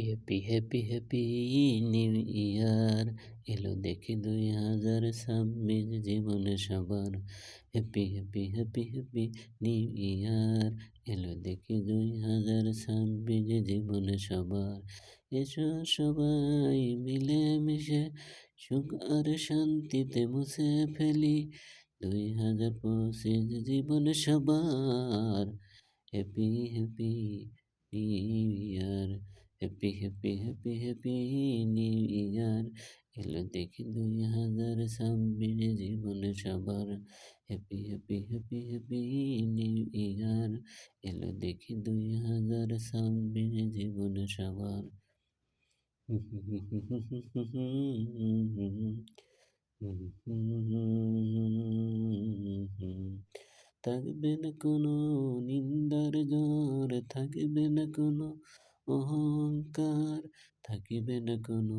Happy, happy, happy new year এলো দেখি 2026 জীবনে সবার। Happy, happy, happy, happy new year এলো দেখি 2026 জীবনে সবার। এসো সবাই মিলেমিশে সুখ আর শান্তিতে মুছে ফেলি 2025 জীবনে সবার। Happy, happy new year, happy, happy, happy, happy new year এলো দেখি 2026 জীবনে সবার। Happy, happy, happy, happy new year এলো দেখি 2026 জীবনে সবার। থাকবে না কোনো নিন্দার জ্বর, থাকবে না কোনো অহংকার, থাকিবে না কোনো